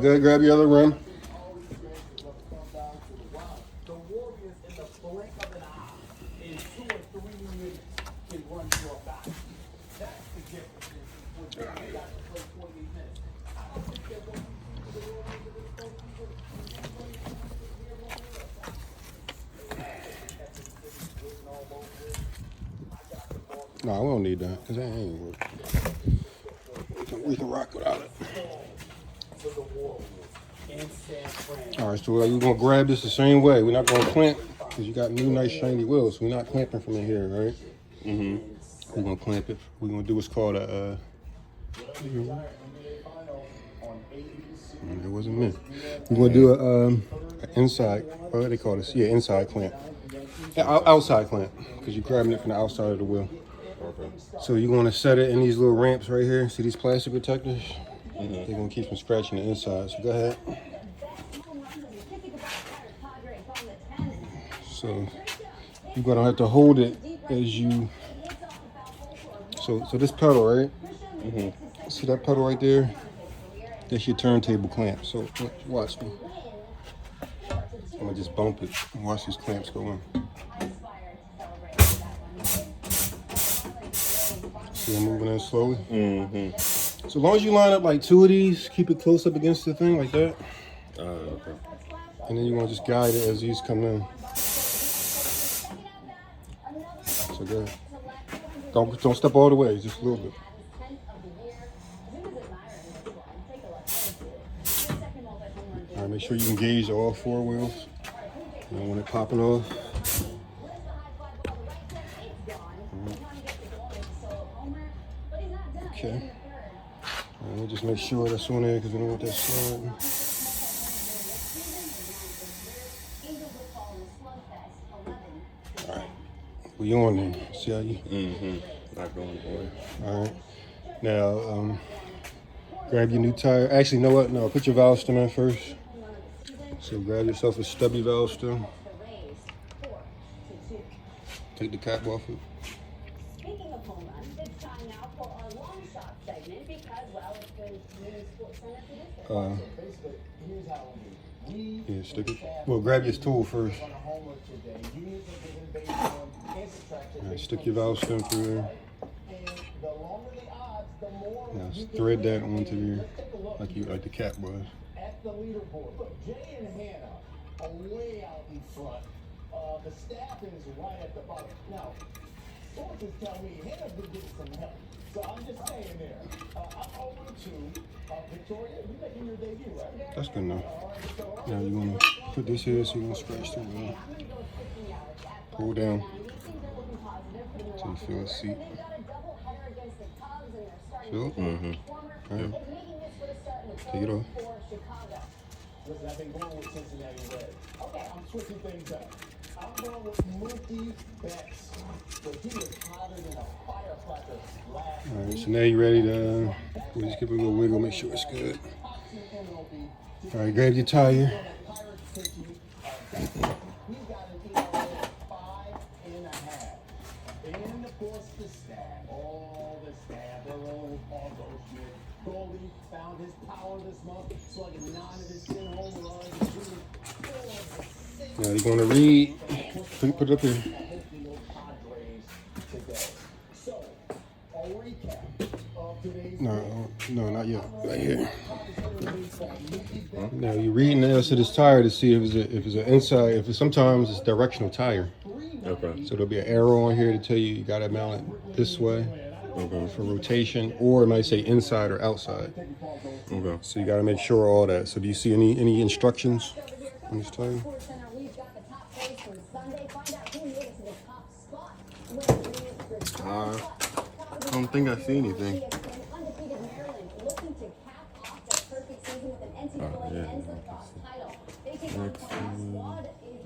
Good, grab your other rim. No, we don't need that because that ain't work. We can rock without it. All right, so we're gonna grab this the same way. We're not gonna clamp because you got new nice shiny wheels. We're not clamping from in here, right? We're gonna clamp it. We're gonna do what's called a. It wasn't me. We're gonna do a inside. What do they call this? Yeah, inside clamp. Outside clamp because you're grabbing it from the outside of the wheel. Okay. So you're gonna set it in these little ramps right here. See these plastic protectors? They're gonna keep from scratching the inside. So go ahead. So you're gonna have to hold it as you. So this pedal, right? See that pedal right there? That's your turntable clamp. So watch me. I'm gonna just bump it and watch these clamps go in. See I'm moving in slowly? So as long as you line up like two of these, keep it close up against the thing like that. Okay. And then you want to just guide it as these come in. So good. Don't step all the way, just a little bit. All right, make sure you engage all four wheels. You don't want it popping off. Okay. We'll just make sure that's on there because we don't want that sliding. All right. We on there. See how you? Not going away. All right. Now, grab your new tire. Actually, you know what? No, put your valve stem in first. So grab yourself a stubby valve stem. Take the cap off it. Speaking of home runs, it's time now for our long shot segment because, well, it's been mini sports center for this. Yeah, stick it. Well, grab your tool first. All right, stick your valve stem through there. Now thread that onto your, like the cap was. At the leaderboard, look, Jay and Hannah are way out in front. The staff is right at the bottom. Now, sources tell me Hannah's been getting some help. So I'm just saying there. I'm over to Victoria. You're making your debut, right? That's good enough. Now you want to put this here so you don't scratch the wheel. Pull down until you feel a seat. Feel it? All right. Take it off. Listen, I've been going with Cincinnati Red. Okay. I'm switching things up. I'm going with Mookie Betts. But he was hotter than a firecracker last All right, so now you're ready to, we'll just give it a little wiggle, make sure it's good. All right, grab your tire. And of course the staff, all the staff, they're all Schmidt. Goldie found his power this month, slugging 9 of his 10 home runs. Now you're gonna read, put it up here. So, a recap of today's No, not yet. Right here. Now you're reading the else of this tire to see if it's an inside. Sometimes it's directional tire. Okay. So there'll be an arrow on here to tell you gotta mount it this way for rotation, or it might say inside or outside. Okay. So you gotta make sure all that. So do you see any instructions on this tire? I don't think I see anything.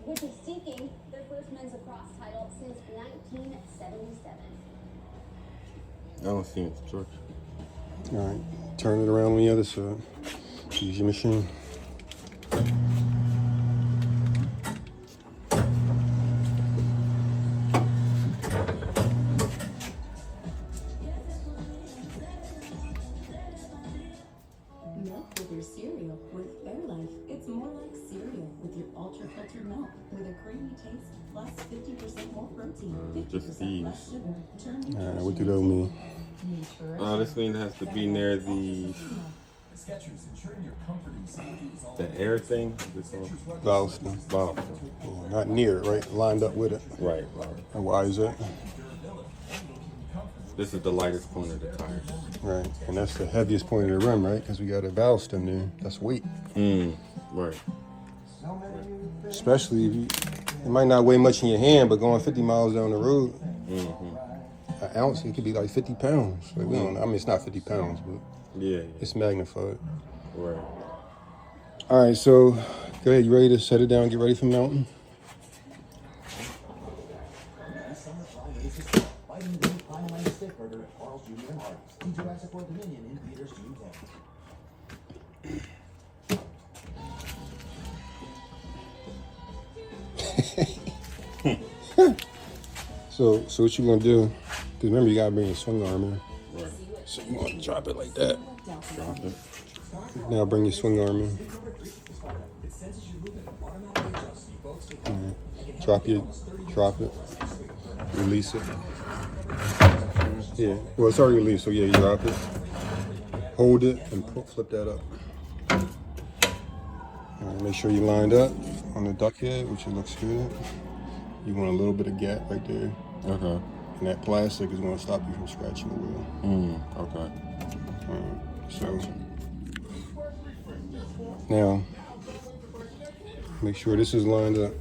Which is seeking their first men's lacrosse title since 1977. I don't see instructions. All right, turn it around on the other side. Use your machine. Milk with your cereal with With Fairlife, it's more like cereal with your ultra-filtered milk with a creamy taste plus 50% more protein, Just 50% less these. sugar. Turn All right, what do those mean? Oh, this thing has to be near the air thing. Valve stem. Wow. Oh, not near it, right? Lined up with it. Right, right. And why is that? This is the lightest point of the tire. Right, and that's the heaviest point of the rim, right? Because we got a valve stem there. That's weight. Right. Especially if you, it might not weigh much in your hand, but going 50 miles down the road, an ounce, it could be like 50 pounds. Like, we don't, I mean, it's not 50 pounds, but Yeah. it's magnified. Right. All right, so go ahead. You ready to set it down and get ready for mountain? Fighting Dave Pine Steak Burger at Carl's Jr. and Hardee's. See Jurassic World Dominion in theaters June 10th. So what you gonna do? Because remember, you gotta bring your swing arm in. Right. So you want to drop it like that. Drop it. Now bring your swing arm in. All right. Drop it. Release it. Yeah. Well, it's already released, so yeah, you drop it. Hold it and flip that up. All right, make sure you lined up on the duck head, which it looks good. You want a little bit of gap right there. Okay. And that plastic is going to stop you from scratching the wheel. Okay. So now make sure this is lined up.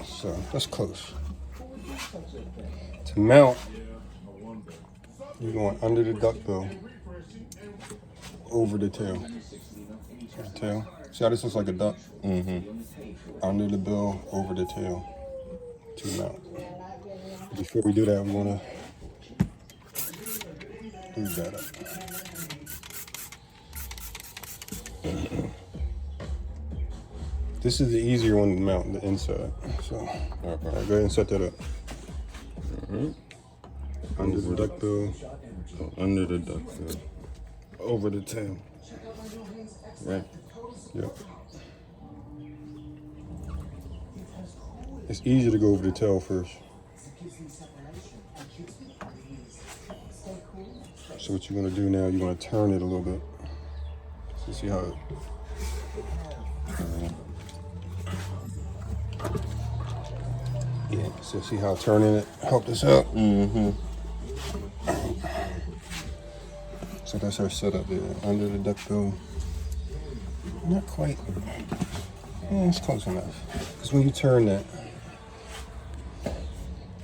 So that's close. To mount, you're going under the duck bill, over the tail. See the tail? See how this looks like a duck? Under the bill, over the tail to mount. Before we do that, we want to lube that up. This is the easier one to mount, the inside. So, all right, go ahead and set that up. Under the duck bill. Under the duck bill. Over the tail. Right. Yep. It's easier to go over the tail first. So what you're gonna do now, you're gonna turn it a little bit. So see how it, yeah, so see how turning it helped us out? So that's our setup there, under the duck bill. Not quite, yeah, it's close enough. Because when you turn that,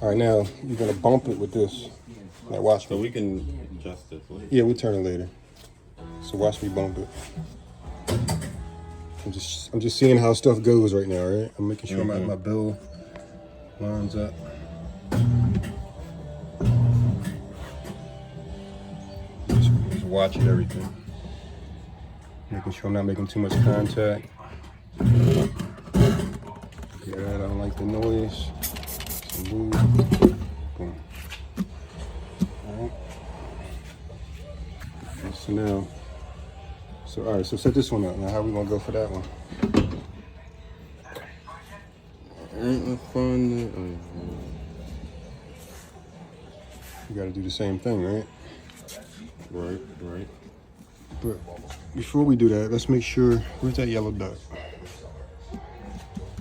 all right, now you're gonna bump it with this. Now watch So me. we can adjust this later. Yeah, we'll turn it later. So watch me bump it. I'm just seeing how stuff goes right now, right? I'm making sure my bill lines up. Just watching everything. Making sure I'm not making too much contact. Yeah, I don't like the noise. So move. Boom. Alright. So now, alright, so set this one up. Now how we gonna go for that one? Let's find it. You gotta do the same thing, right? Right, right. But before we do that, let's make sure, where's that yellow duck?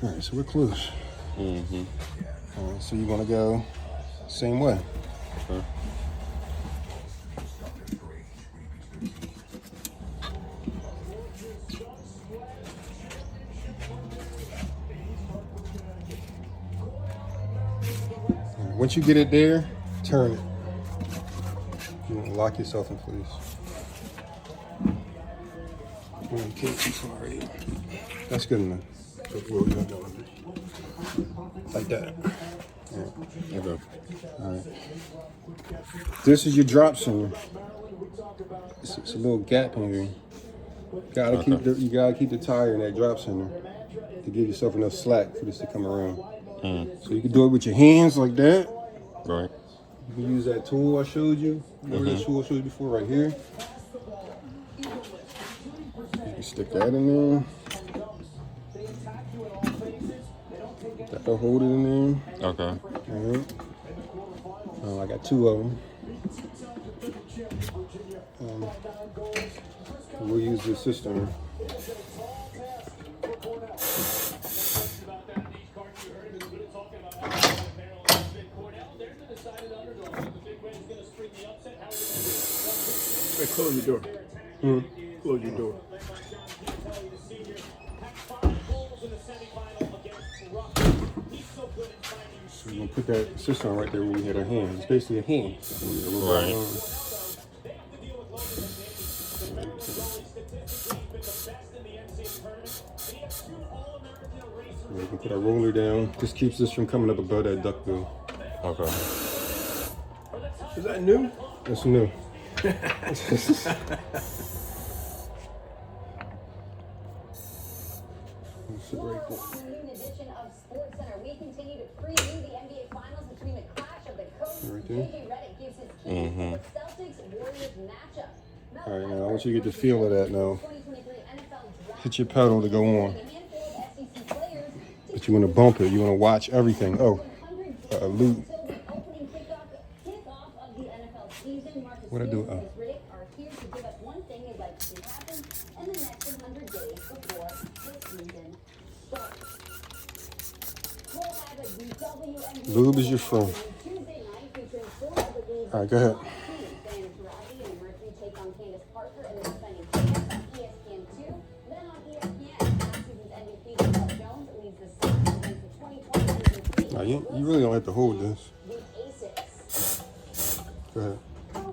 Alright, so we're close. Alright, so you wanna go same way. Okay. Once you get it there, turn it. You want to lock yourself in place. You can't too far either. That's good enough. Like that. Yeah. Okay. All right. This is your drop center. It's a little gap in here. You gotta keep the tire in that drop center to give yourself enough slack for this to come around. So you can do it with your hands like that. Right. You can use that tool I showed you. Remember that tool I showed you before right here? Stick that in there. That'll hold it in there. Okay. Alright. I got 2 of them. We'll use this cistern. Hey, close your door. Close your door. So we're gonna put that cistern right there where we had our hand. It's basically a hand. Right. We can put our roller down. This keeps this from coming up above that duckbill. Okay. Is that new? That's new. Sit right there. On a new edition of SportsCenter, we continue to preview the NBA Finals between the clash of the coasts. Right there. JJ Redick gives his keys to the Celtics-Warriors matchup. All right, now I want you to get the feel of that now. 2023 NFL Draft Hit your pedal to go on. a handful of SEC players But you want to bump it. You want to watch everything. Oh, 100 loop. until the opening kickoff of the NFL season. Marcus What'd I do? Fields and Riddick are here to give us one thing they'd like to see happen in the next 100 days before the season starts. We'll have a WNBA Lube is your friend. Tuesday night featuring 4 of the league's All right, go ahead. top teams. Diana Taurasi and Mercury take on Candace Parker and the defending champs on ESPN2. Then on ESPN, last season's MVP Michelle Jones leads the Suns against the 2020 Now, you really don't have to hold this. the Aces. Go ahead.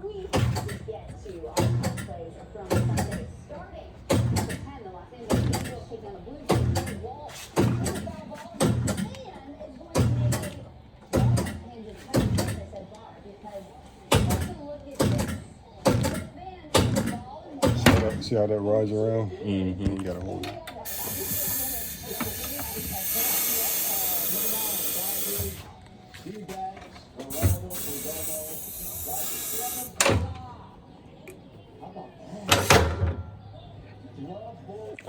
We have to get to our top plays from Sunday. Starting at the 10, the Los Angeles Angels take down the Blue Jays. Blue Wall. And is going to make a ball-tangent touch, as I said, bar, because take a look at this. This man has the ball in one See how that rides around? Mm-hmm. You gotta hold it.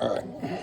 All right.